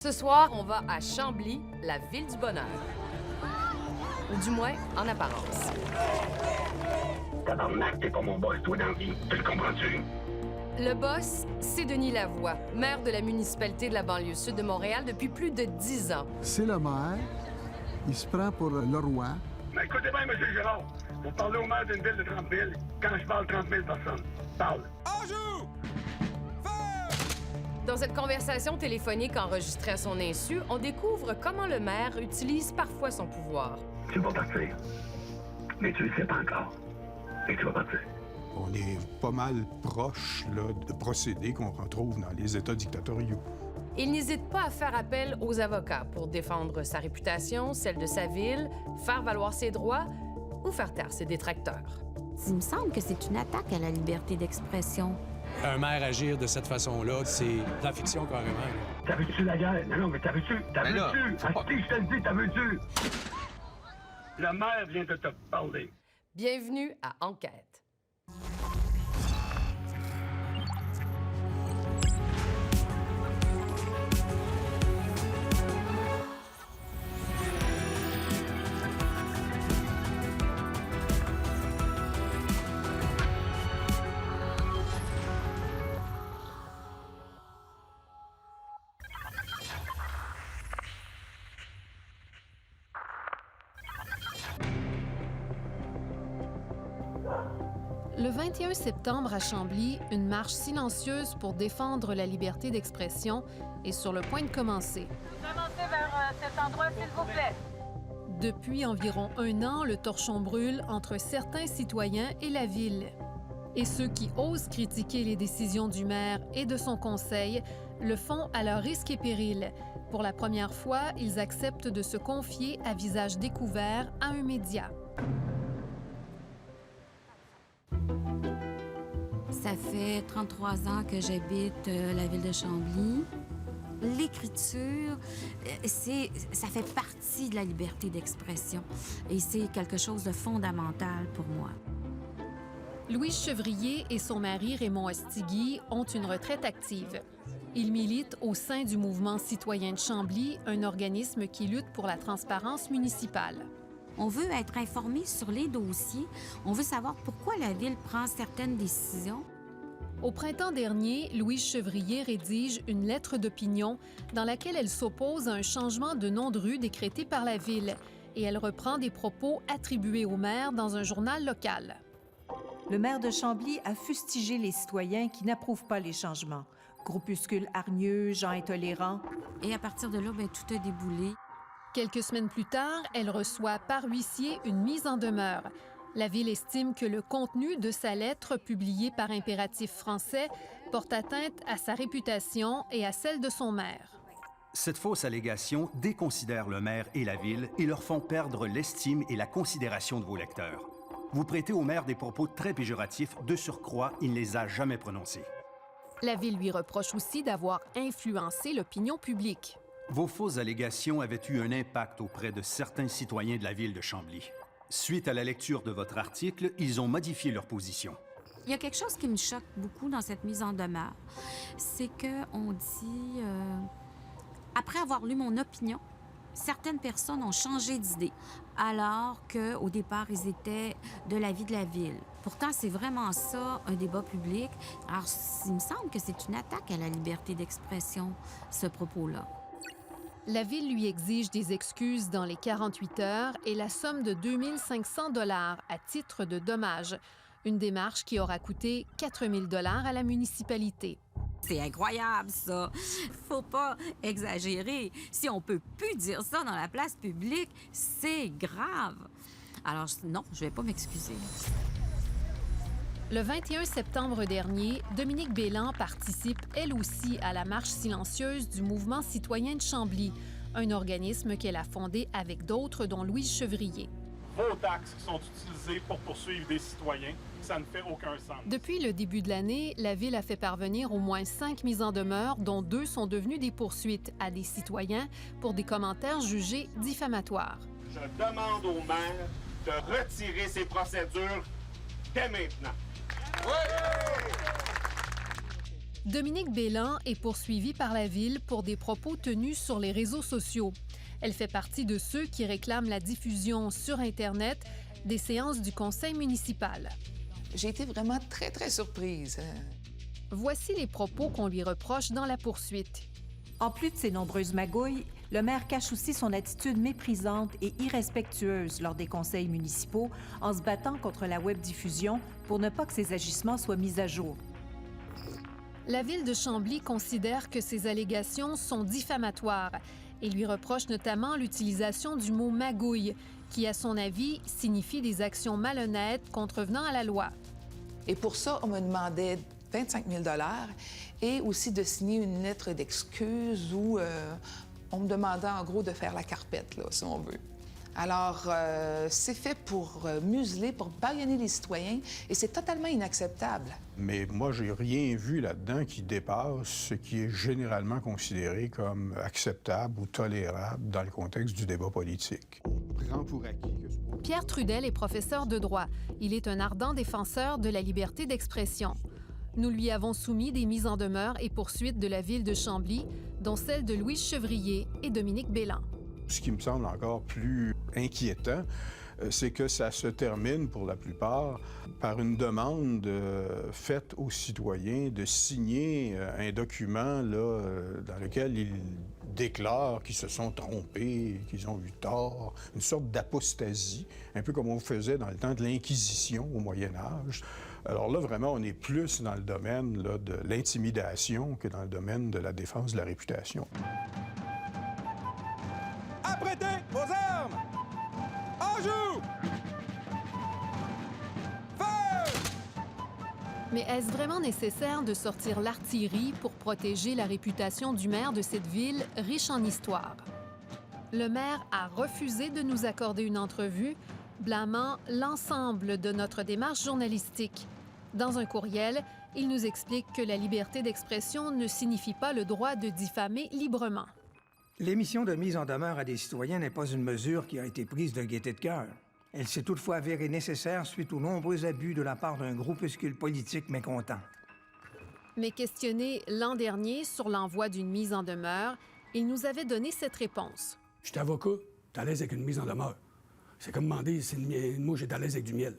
Ce soir, on va à Chambly, la ville du bonheur. Ou du moins, en apparence. Tabarnak, t'es pas mon boss, toi, dans la vie. Tu le comprends-tu? Le boss, c'est Denis Lavoie, maire de la municipalité de la banlieue sud de Montréal depuis plus de 10 ans. C'est le maire. Il se prend pour le roi. Mais écoutez bien, M. Girard. Vous parlez au maire d'une ville de 30 000. Quand je parle 30 000 personnes, parle. Dans cette conversation téléphonique enregistrée à son insu, on découvre comment le maire utilise parfois son pouvoir. Tu vas partir. Mais tu le sais pas encore. Et tu vas partir. On est pas mal proche là, de procédés qu'on retrouve dans les États dictatoriaux. Il n'hésite pas à faire appel aux avocats pour défendre sa réputation, celle de sa ville, faire valoir ses droits ou faire taire ses détracteurs. Il me semble que c'est une attaque à la liberté d'expression. Un maire agir de cette façon-là, c'est de la fiction carrément. T'as vu-tu la guerre? Non, mais t'as vu-tu? T'as vu-tu? Je te le dis, t'as vu-tu? Le maire vient de te parler. Bienvenue à Enquête. Le 21 septembre à Chambly, une marche silencieuse pour défendre la liberté d'expression est sur le point de commencer. Avancez vers cet endroit, s'il vous plaît. Depuis environ un an, le torchon brûle entre certains citoyens et la ville. Et ceux qui osent critiquer les décisions du maire et de son conseil le font à leur risque et péril. Pour la première fois, ils acceptent de se confier à visage découvert à un média. Ça fait 33 ans que j'habite la ville de Chambly. L'écriture, ça fait partie de la liberté d'expression et c'est quelque chose de fondamental pour moi. Louise Chevrier et son mari Raymond Ostigui ont une retraite active. Ils militent au sein du mouvement citoyen de Chambly, un organisme qui lutte pour la transparence municipale. On veut être informé sur les dossiers. On veut savoir pourquoi la ville prend certaines décisions. Au printemps dernier, Louise Chevrier rédige une lettre d'opinion dans laquelle elle s'oppose à un changement de nom de rue décrété par la ville et elle reprend des propos attribués au maire dans un journal local. Le maire de Chambly a fustigé les citoyens qui n'approuvent pas les changements. Groupuscules hargneux, gens intolérants. Et à partir de là, tout a déboulé. Quelques semaines plus tard, elle reçoit par huissier une mise en demeure. La ville estime que le contenu de sa lettre, publiée par Impératif français, porte atteinte à sa réputation et à celle de son maire. Cette fausse allégation déconsidère le maire et la ville et leur font perdre l'estime et la considération de vos lecteurs. Vous prêtez au maire des propos très péjoratifs, de surcroît, il ne les a jamais prononcés. La ville lui reproche aussi d'avoir influencé l'opinion publique. Vos fausses allégations avaient eu un impact auprès de certains citoyens de la ville de Chambly. Suite à la lecture de votre article, ils ont modifié leur position. Il y a quelque chose qui me choque beaucoup dans cette mise en demeure, c'est qu'on dit, après avoir lu mon opinion, certaines personnes ont changé d'idée, alors qu'au départ, ils étaient de l'avis de la ville. Pourtant, c'est vraiment ça, un débat public. Alors, il me semble que c'est une attaque à la liberté d'expression, ce propos-là. La ville lui exige des excuses dans les 48 heures et la somme de 2 500 $ à titre de dommages. Une démarche qui aura coûté 4 000 $ à la municipalité. C'est incroyable, ça! Faut pas exagérer. Si on peut plus dire ça dans la place publique, c'est grave. Alors, non, je vais pas m'excuser. Le 21 septembre dernier, Dominique Bélan participe elle aussi à la marche silencieuse du mouvement citoyen de Chambly, un organisme qu'elle a fondé avec d'autres, dont Louise Chevrier. Vos taxes sont utilisées pour poursuivre des citoyens, ça ne fait aucun sens. Depuis le début de l'année, la Ville a fait parvenir au moins 5 mises en demeure, dont 2 sont devenues des poursuites à des citoyens pour des commentaires jugés diffamatoires. Je demande au maire de retirer ces procédures dès maintenant. Dominique Bélan est poursuivie par la Ville pour des propos tenus sur les réseaux sociaux. Elle fait partie de ceux qui réclament la diffusion sur Internet des séances du conseil municipal. J'ai été vraiment très, très surprise. Voici les propos qu'on lui reproche dans la poursuite. En plus de ces nombreuses magouilles, le maire cache aussi son attitude méprisante et irrespectueuse lors des conseils municipaux en se battant contre la webdiffusion pour ne pas que ses agissements soient mis à jour. La Ville de Chambly considère que ces allégations sont diffamatoires et lui reproche notamment l'utilisation du mot « magouille », qui, à son avis, signifie des actions malhonnêtes contrevenant à la loi. Et pour ça, on me demandait 25 000 et aussi de signer une lettre d'excuse où on me demandait en gros de faire la carpette, là, si on veut. Alors, c'est fait pour museler, pour bâillonner les citoyens, et c'est totalement inacceptable. Mais moi, j'ai rien vu là-dedans qui dépasse ce qui est généralement considéré comme acceptable ou tolérable dans le contexte du débat politique. On prend pour acquis que Pierre Trudel est professeur de droit. Il est un ardent défenseur de la liberté d'expression. Nous lui avons soumis des mises en demeure et poursuites de la Ville de Chambly, dont celle de Louise Chevrier et Dominique Bélan. Ce qui me semble encore plus inquiétant, c'est que ça se termine pour la plupart par une demande faite aux citoyens de signer un document là, dans lequel ils déclarent qu'ils se sont trompés, qu'ils ont eu tort, une sorte d'apostasie, un peu comme on faisait dans le temps de l'Inquisition au Moyen Âge. Alors là, vraiment, on est plus dans le domaine là, de l'intimidation que dans le domaine de la défense de la réputation. Apprêtez vos armes! En joue! Feu! Mais est-ce vraiment nécessaire de sortir l'artillerie pour protéger la réputation du maire de cette ville riche en histoire? Le maire a refusé de nous accorder une entrevue, blâmant l'ensemble de notre démarche journalistique. Dans un courriel, il nous explique que la liberté d'expression ne signifie pas le droit de diffamer librement. L'émission de mise en demeure à des citoyens n'est pas une mesure qui a été prise de gaieté de cœur. Elle s'est toutefois avérée nécessaire suite aux nombreux abus de la part d'un groupuscule politique mécontent. Mais questionné l'an dernier sur l'envoi d'une mise en demeure, il nous avait donné cette réponse. Je suis avocat, t'es à l'aise avec une mise en demeure. C'est comme demander si une mouche est à l'aise avec du miel.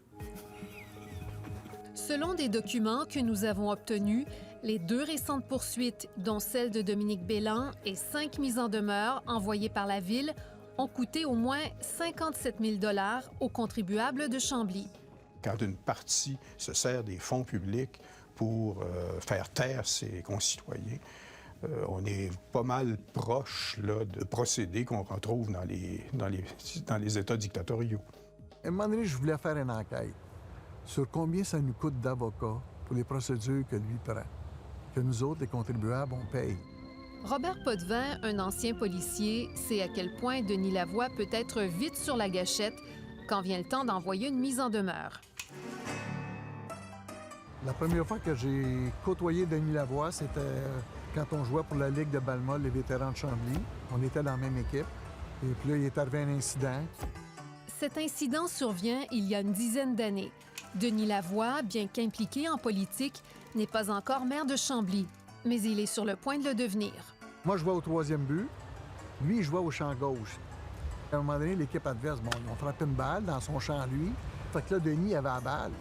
Selon des documents que nous avons obtenus, les 2 récentes poursuites, dont celle de Dominique Bélan et 5 mises en demeure envoyées par la Ville, ont coûté au moins 57 000 $ aux contribuables de Chambly. Quand une partie se sert des fonds publics pour faire taire ses concitoyens, on est pas mal proche là, de procédés qu'on retrouve dans les États dictatoriaux. À un moment donné, je voulais faire une enquête sur combien ça nous coûte d'avocat pour les procédures que lui prend, que nous autres, les contribuables, on paye. Robert Potvin, un ancien policier, sait à quel point Denis Lavoie peut être vite sur la gâchette quand vient le temps d'envoyer une mise en demeure. La première fois que j'ai côtoyé Denis Lavoie, c'était quand on jouait pour la Ligue de Balmol, les vétérans de Chambly. On était dans la même équipe. Et puis là, il est arrivé un incident. Cet incident survient il y a une dizaine d'années. Denis Lavoie, bien qu'impliqué en politique, n'est pas encore maire de Chambly, mais il est sur le point de le devenir. Moi, je jouais au 3e but. Lui, il jouait au champ gauche. À un moment donné, l'équipe adverse, bon, ils ont frappé une balle dans son champ, lui. Fait que là, Denis avait la balle.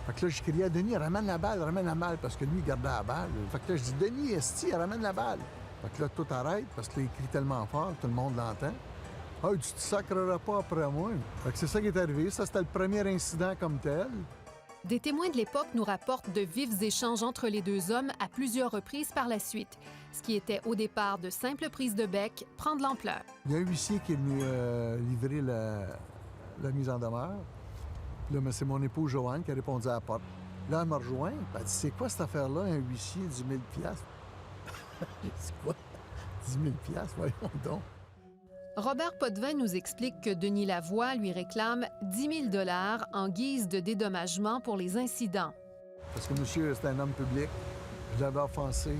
Fait que là, je criais à Denis, ramène la balle, parce que lui, il gardait la balle. Fait que là, je dis, Denis, esti, ramène la balle. Fait que là, tout arrête, parce que là, il crie tellement fort, tout le monde l'entend. Ah, tu te sacreras pas après moi. Fait que c'est ça qui est arrivé. Ça, c'était le premier incident comme tel. Des témoins de l'époque nous rapportent de vifs échanges entre les deux hommes à plusieurs reprises par la suite. Ce qui était au départ de simples prises de bec prend de l'ampleur. Il y a un huissier qui est venu livrer la mise en demeure. Là, c'est mon épouse Joanne qui a répondu à la porte. Là, elle me rejoint. Elle dit, c'est quoi cette affaire-là, un huissier, 10 000 C'est quoi? 10 000 voyons donc. Robert Potvin nous explique que Denis Lavoie lui réclame 10 000 $ en guise de dédommagement pour les incidents. Parce que monsieur, c'est un homme public. Je l'avais offensé.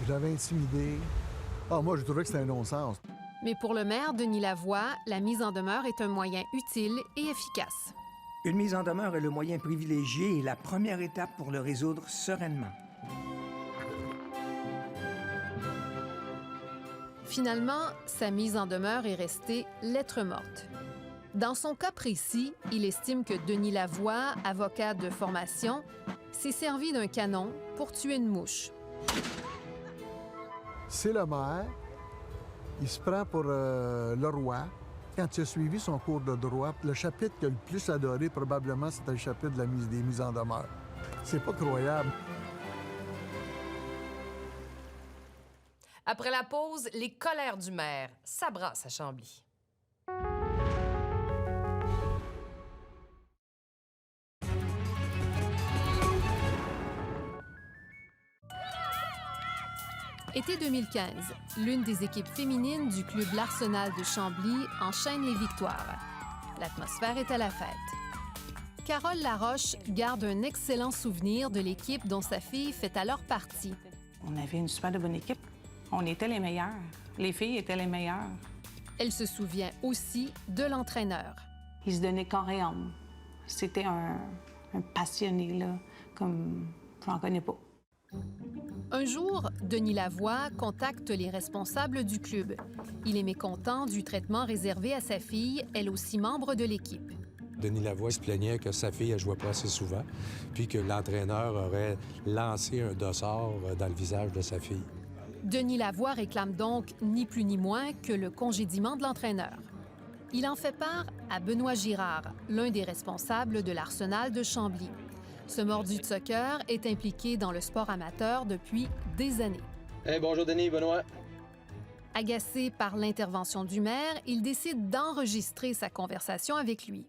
Je l'avais intimidé. Ah, moi, je trouvais que c'était un non-sens. Mais pour le maire Denis Lavoie, la mise en demeure est un moyen utile et efficace. Une mise en demeure est le moyen privilégié et la première étape pour le résoudre sereinement. Finalement, sa mise en demeure est restée lettre morte. Dans son cas précis, il estime que Denis Lavoie, avocat de formation, s'est servi d'un canon pour tuer une mouche. C'est le maire. Il se prend pour le roi. Quand il a suivi son cours de droit, le chapitre qu'il a le plus adoré, probablement, c'était le chapitre des mises en demeure. C'est pas croyable. Après la pause, les colères du maire s'abrassent à Chambly. Été 2015, l'une des équipes féminines du club L'Arsenal de Chambly enchaîne les victoires. L'atmosphère est à la fête. Carole Laroche garde un excellent souvenir de l'équipe dont sa fille fait alors partie. On avait une super bonne équipe. On était les meilleurs. Les filles étaient les meilleures. Elle se souvient aussi de l'entraîneur. Il se donnait corps et âme. C'était un passionné, là, comme j'en connais pas. Un jour, Denis Lavoie contacte les responsables du club. Il est mécontent du traitement réservé à sa fille, elle aussi membre de l'équipe. Denis Lavoie se plaignait que sa fille ne jouait pas assez souvent, puis que l'entraîneur aurait lancé un dossard dans le visage de sa fille. Denis Lavoie réclame donc ni plus ni moins que le congédiement de l'entraîneur. Il en fait part à Benoît Girard, l'un des responsables de l'Arsenal de Chambly. Ce mordu de soccer est impliqué dans le sport amateur depuis des années. Hey, bonjour Denis, Benoît. Agacé par l'intervention du maire, il décide d'enregistrer sa conversation avec lui.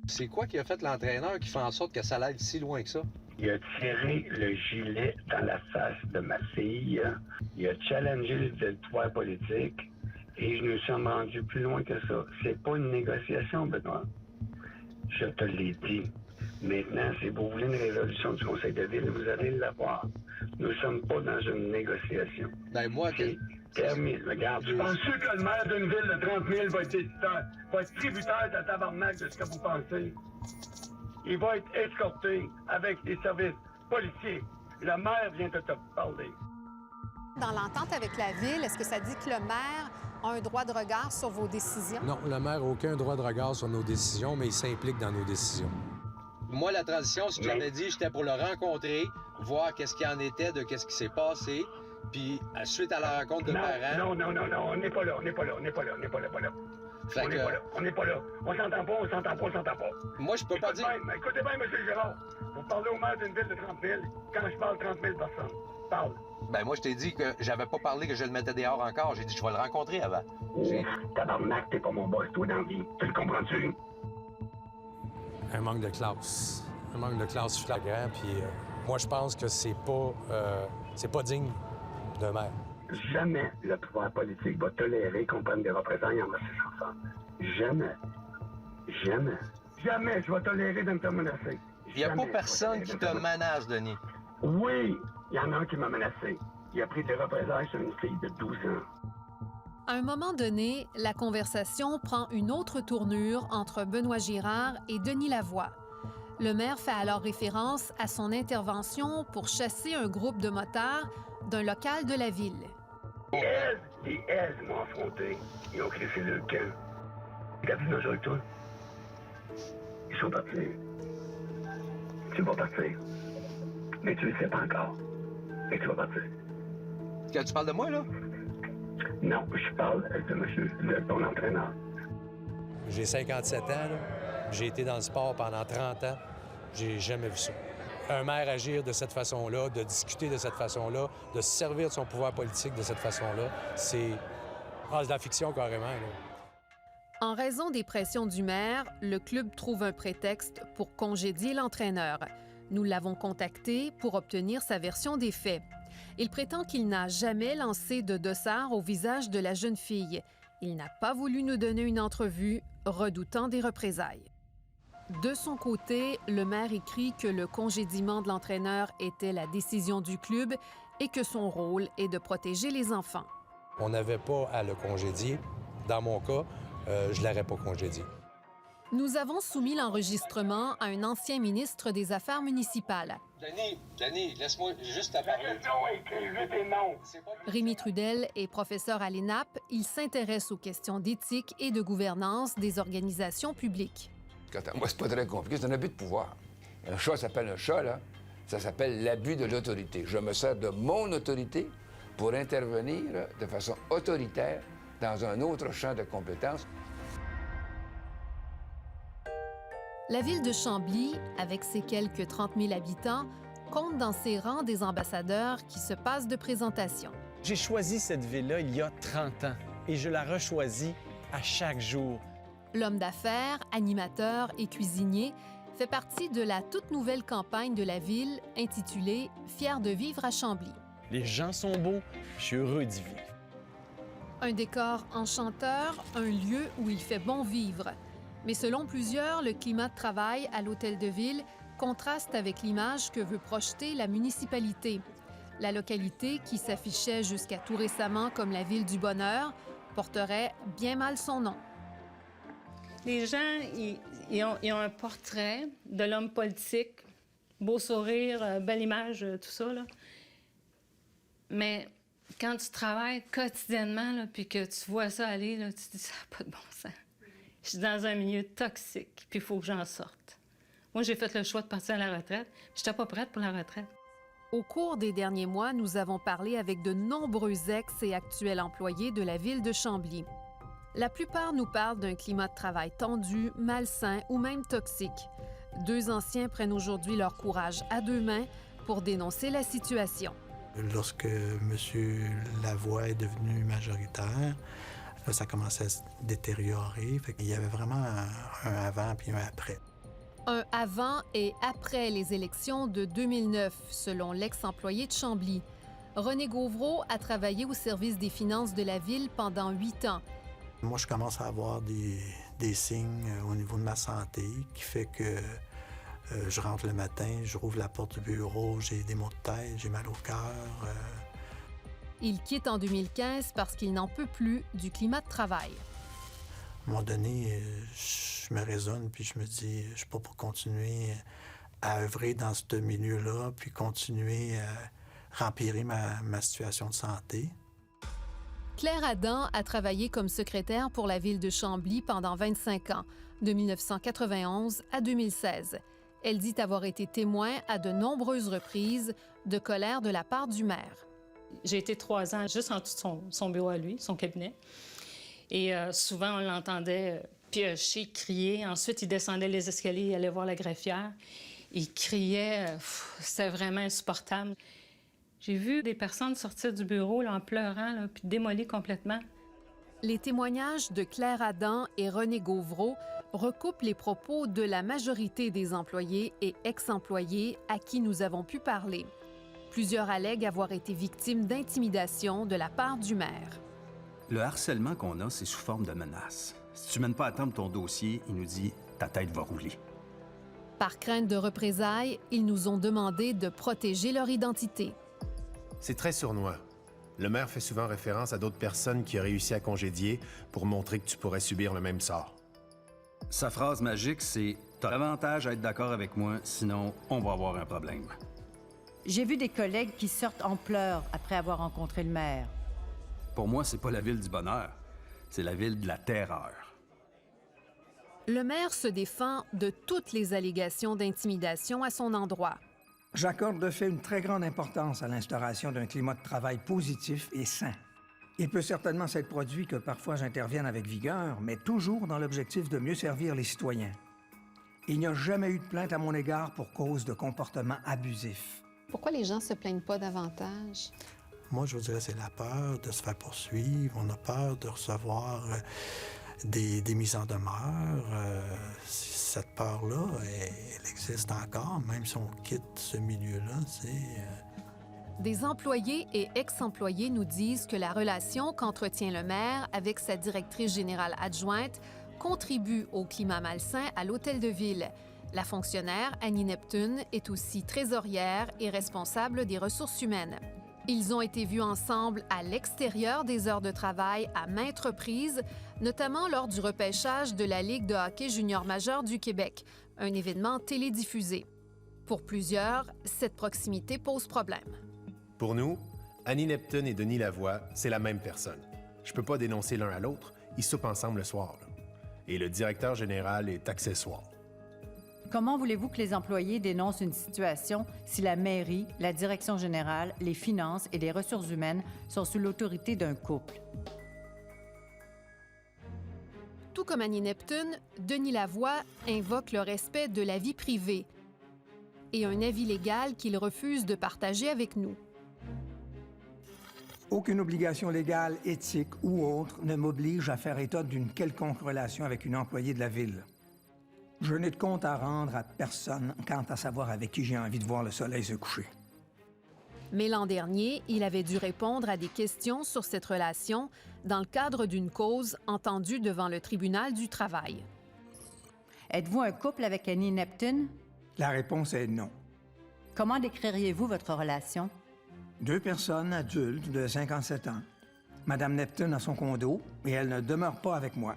C'est quoi qui a fait l'entraîneur qui fait en sorte que ça l'aide si loin que ça? Il a tiré le gilet dans la face de ma fille. Il a challengé le directoire politique. Et je nous sommes rendus plus loin que ça. C'est pas une négociation, Benoît. Je te l'ai dit. Maintenant, si vous voulez une résolution du Conseil de ville, vous allez l'avoir. Nous ne sommes pas dans une négociation. Ben moi, c'est terminé. Regarde, tu penses que le maire d'une ville de 30 000 va être tributaire de la tabarnak de ce que vous pensez? Il va être escorté avec les services policiers. Le maire vient de te parler. Dans l'entente avec la ville, est-ce que ça dit que le maire a un droit de regard sur vos décisions? Non, le maire n'a aucun droit de regard sur nos décisions, mais il s'implique dans nos décisions. Moi, la transition, ce que j'avais dit, j'étais pour le rencontrer, voir qu'est-ce qu'il en était, de qu'est-ce qui s'est passé, puis suite à la rencontre de parents... Non, on n'est pas là. On n'est pas là. On s'entend pas. Moi, je peux pas dire... Écoutez bien, M. Girard. Vous parlez au maire d'une ville de 30 000. Quand je parle 30 000 personnes, parle. Ben moi, je t'ai dit que j'avais pas parlé que je le mettais dehors encore. J'ai dit, je vais le rencontrer avant. Tabarnak, t'es pas mon boss, toi, dans la vie. Tu le comprends-tu? Un manque de classe. Un manque de classe flagrant, puis moi, je pense que c'est pas digne d'un maire. Jamais le pouvoir politique va tolérer qu'on prenne des représailles envers ses enfants. Jamais. Jamais je vais tolérer de me faire menacer. Il n'y a pas personne qui te menace, Denis. Oui, il y en a un qui m'a menacé. Il a pris des représailles sur une fille de 12 ans. À un moment donné, la conversation prend une autre tournure entre Benoît Girard et Denis Lavoie. Le maire fait alors référence à son intervention pour chasser un groupe de motards d'un local de la ville. Les elles m'ont affronté. Ils ont crissé le camp. Quand ils sont avec toi, ils sont partis. Tu vas partir. Mais tu le sais pas encore. Et tu vas partir. Quand tu parles de moi, là? Non, je parle de ton entraîneur. J'ai 57 ans, là. J'ai été dans le sport pendant 30 ans. J'ai jamais vu ça. Un maire agir de cette façon-là, de discuter de cette façon-là, de se servir de son pouvoir politique de cette façon-là, c'est de la fiction carrément, là. En raison des pressions du maire, le club trouve un prétexte pour congédier l'entraîneur. Nous l'avons contacté pour obtenir sa version des faits. Il prétend qu'il n'a jamais lancé de dossard au visage de la jeune fille. Il n'a pas voulu nous donner une entrevue, redoutant des représailles. De son côté, le maire écrit que le congédiement de l'entraîneur était la décision du club et que son rôle est de protéger les enfants. On n'avait pas à le congédier. Dans mon cas, je ne l'aurais pas congédié. Nous avons soumis l'enregistrement à un ancien ministre des Affaires municipales. Denis, laisse-moi juste te parler. La question est écrivez des noms. Rémi Trudel est professeur à l'ENAP. Il s'intéresse aux questions d'éthique et de gouvernance des organisations publiques. Quant à moi, c'est pas très compliqué, c'est un abus de pouvoir. Un chat s'appelle un chat, là. Ça s'appelle l'abus de l'autorité. Je me sers de mon autorité pour intervenir là, de façon autoritaire dans un autre champ de compétences. La ville de Chambly, avec ses quelques 30 000 habitants, compte dans ses rangs des ambassadeurs qui se passent de présentation. J'ai choisi cette ville-là il y a 30 ans et je la rechoisis à chaque jour. L'homme d'affaires, animateur et cuisinier fait partie de la toute nouvelle campagne de la ville intitulée « Fier de vivre à Chambly ». Les gens sont beaux, je suis heureux d'y vivre. Un décor enchanteur, un lieu où il fait bon vivre. Mais selon plusieurs, le climat de travail à l'hôtel de ville contraste avec l'image que veut projeter la municipalité. La localité, qui s'affichait jusqu'à tout récemment comme la ville du bonheur, porterait bien mal son nom. Les gens, ils ont un portrait de l'homme politique, beau sourire, belle image, tout ça, là. Mais quand tu travailles quotidiennement, là, puis que tu vois ça aller, là, tu te dis, ça n'a pas de bon sens. Je suis dans un milieu toxique, puis il faut que j'en sorte. Moi, j'ai fait le choix de partir à la retraite. Je n'étais pas prête pour la retraite. Au cours des derniers mois, nous avons parlé avec de nombreux ex- et actuels employés de la ville de Chambly. La plupart nous parlent d'un climat de travail tendu, malsain ou même toxique. 2 anciens prennent aujourd'hui leur courage à 2 mains pour dénoncer la situation. Lorsque M. Lavoie est devenu majoritaire, là, ça commençait à se détériorer. Il y avait vraiment un avant puis un après. Un avant et après les élections de 2009, selon l'ex-employé de Chambly. René Gauvreau a travaillé au service des finances de la ville pendant 8 ans. Moi, je commence à avoir des signes au niveau de ma santé qui fait que je rentre le matin, je rouvre la porte du bureau, j'ai des maux de tête, j'ai mal au cœur. Il quitte en 2015 parce qu'il n'en peut plus du climat de travail. À un moment donné, je me raisonne puis je me dis, je suis pas pour continuer à œuvrer dans ce milieu-là puis continuer à empirer ma situation de santé. Claire Adam a travaillé comme secrétaire pour la ville de Chambly pendant 25 ans, de 1991 à 2016. Elle dit avoir été témoin à de nombreuses reprises de colère de la part du maire. J'ai été 3 ans juste en dessous de son bureau à lui, son cabinet. Et souvent, on l'entendait piocher, crier. Ensuite, il descendait les escaliers, il allait voir la greffière. Il criait. C'était vraiment insupportable. J'ai vu des personnes sortir du bureau là, en pleurant, là, puis démolir complètement. Les témoignages de Claire Adam et René Gauvreau recoupent les propos de la majorité des employés et ex-employés à qui nous avons pu parler. Plusieurs allèguent avoir été victimes d'intimidation de la part du maire. Le harcèlement qu'on a, c'est sous forme de menaces. Si tu mènes pas à terme ton dossier, il nous dit « ta tête va rouler ». Par crainte de représailles, ils nous ont demandé de protéger leur identité. C'est très sournois. Le maire fait souvent référence à d'autres personnes qui ont réussi à congédier pour montrer que tu pourrais subir le même sort. Sa phrase magique, c'est « T'as avantage à être d'accord avec moi, sinon on va avoir un problème ». J'ai vu des collègues qui sortent en pleurs après avoir rencontré le maire. Pour moi, c'est pas la ville du bonheur, c'est la ville de la terreur. Le maire se défend de toutes les allégations d'intimidation à son endroit. J'accorde de fait une très grande importance à l'instauration d'un climat de travail positif et sain. Il peut certainement s'être produit que parfois j'intervienne avec vigueur, mais toujours dans l'objectif de mieux servir les citoyens. Il n'y a jamais eu de plainte à mon égard pour cause de comportements abusifs. Pourquoi les gens se plaignent pas davantage? Moi, je vous dirais, c'est la peur de se faire poursuivre. On a peur de recevoir des mises en demeure. Cette peur-là, elle existe encore, même si on quitte ce milieu-là. Des employés et ex-employés nous disent que la relation qu'entretient le maire avec sa directrice générale adjointe contribue au climat malsain à l'hôtel de ville. La fonctionnaire, Annie Neptune, est aussi trésorière et responsable des ressources humaines. Ils ont été vus ensemble à l'extérieur des heures de travail à maintes reprises, notamment lors du repêchage de la Ligue de hockey junior majeur du Québec, un événement télédiffusé. Pour plusieurs, cette proximité pose problème. Pour nous, Annie Neptune et Denis Lavoie, c'est la même personne. Je peux pas dénoncer l'un à l'autre, ils soupent ensemble le soir. Là. Et le directeur général est accessoire. Comment voulez-vous que les employés dénoncent une situation si la mairie, la direction générale, les finances et les ressources humaines sont sous l'autorité d'un couple? Tout comme Annie Neptune, Denis Lavoie invoque le respect de la vie privée et un avis légal qu'il refuse de partager avec nous. Aucune obligation légale, éthique ou autre ne m'oblige à faire état d'une quelconque relation avec une employée de la Ville. Je n'ai de compte à rendre à personne quant à savoir avec qui j'ai envie de voir le soleil se coucher. Mais l'an dernier, il avait dû répondre à des questions sur cette relation dans le cadre d'une cause entendue devant le tribunal du travail. Êtes-vous un couple avec Annie Neptune? La réponse est non. Comment décririez-vous votre relation? 2 personnes adultes de 57 ans. Madame Neptune a son condo et elle ne demeure pas avec moi.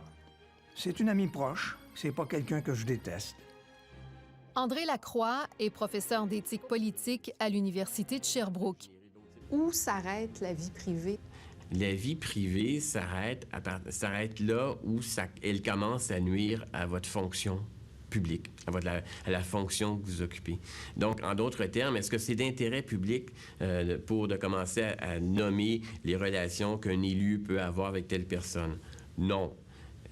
C'est une amie proche, c'est pas quelqu'un que je déteste. André Lacroix est professeur d'éthique politique à l'Université de Sherbrooke. Où s'arrête la vie privée? La vie privée s'arrête là où elle commence à nuire à votre fonction publique, à la fonction que vous occupez. Donc, en d'autres termes, est-ce que c'est d'intérêt public de commencer à nommer les relations qu'un élu peut avoir avec telle personne? Non.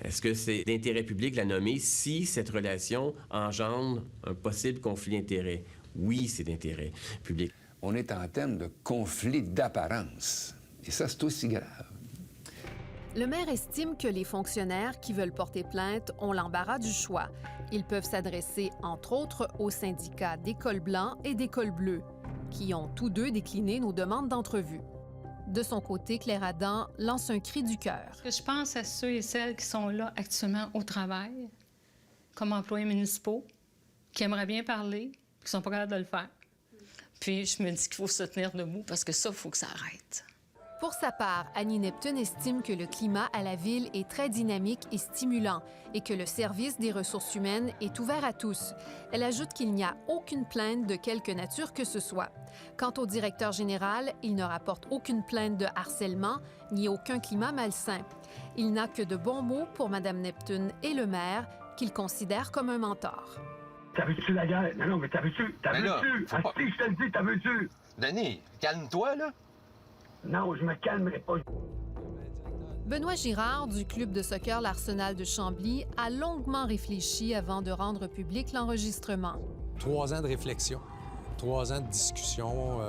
Est-ce que c'est d'intérêt public la nommer si cette relation engendre un possible conflit d'intérêt? Oui, c'est d'intérêt public. On est en termes de conflit d'apparence. Et ça, c'est aussi grave. Le maire estime que les fonctionnaires qui veulent porter plainte ont l'embarras du choix. Ils peuvent s'adresser, entre autres, aux syndicats d'École Blanc et d'École Bleue, qui ont tous deux décliné nos demandes d'entrevue. De son côté, Claire Adam lance un cri du cœur. Je pense à ceux et celles qui sont là actuellement au travail, comme employés municipaux, qui aimeraient bien parler, qui ne sont pas capables de le faire. Puis je me dis qu'il faut se tenir debout parce que ça, il faut que ça arrête. Pour sa part, Annie Neptune estime que le climat à la ville est très dynamique et stimulant et que le service des ressources humaines est ouvert à tous. Elle ajoute qu'il n'y a aucune plainte de quelque nature que ce soit. Quant au directeur général, il ne rapporte aucune plainte de harcèlement ni aucun climat malsain. Il n'a que de bons mots pour Mme Neptune et le maire, qu'il considère comme un mentor. T'as vu-tu la guerre? Non, mais t'as vu-tu? T'as vu-tu? Pas... Si je te le dis, t'as vu-tu? Denis, calme-toi, là. Non, je me calmerai pas. Benoît Girard, du club de soccer L'Arsenal de Chambly, a longuement réfléchi avant de rendre public l'enregistrement. 3 ans de réflexion, 3 ans de discussion.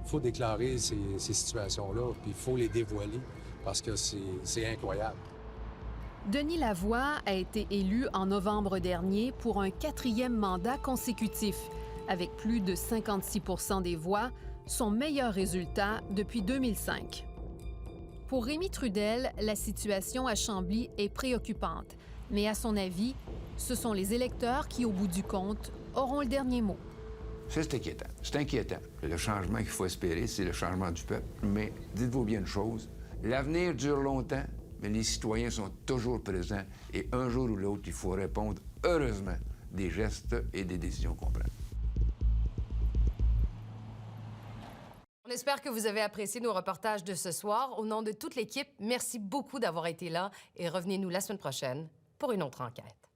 Il faut déclarer ces situations-là, puis il faut les dévoiler parce que c'est incroyable. Denis Lavoie a été élu en novembre dernier pour un 4e mandat consécutif, avec plus de 56 % des voix, son meilleur résultat depuis 2005. Pour Rémi Trudel, la situation à Chambly est préoccupante, mais à son avis, ce sont les électeurs qui, au bout du compte, auront le dernier mot. Ça, c'est inquiétant. C'est inquiétant. Le changement qu'il faut espérer, c'est le changement du peuple. Mais dites-vous bien une chose, l'avenir dure longtemps, mais les citoyens sont toujours présents et un jour ou l'autre, il faut répondre, heureusement, des gestes et des décisions qu'on prend. On espère que vous avez apprécié nos reportages de ce soir. Au nom de toute l'équipe, merci beaucoup d'avoir été là et revenez-nous la semaine prochaine pour une autre enquête.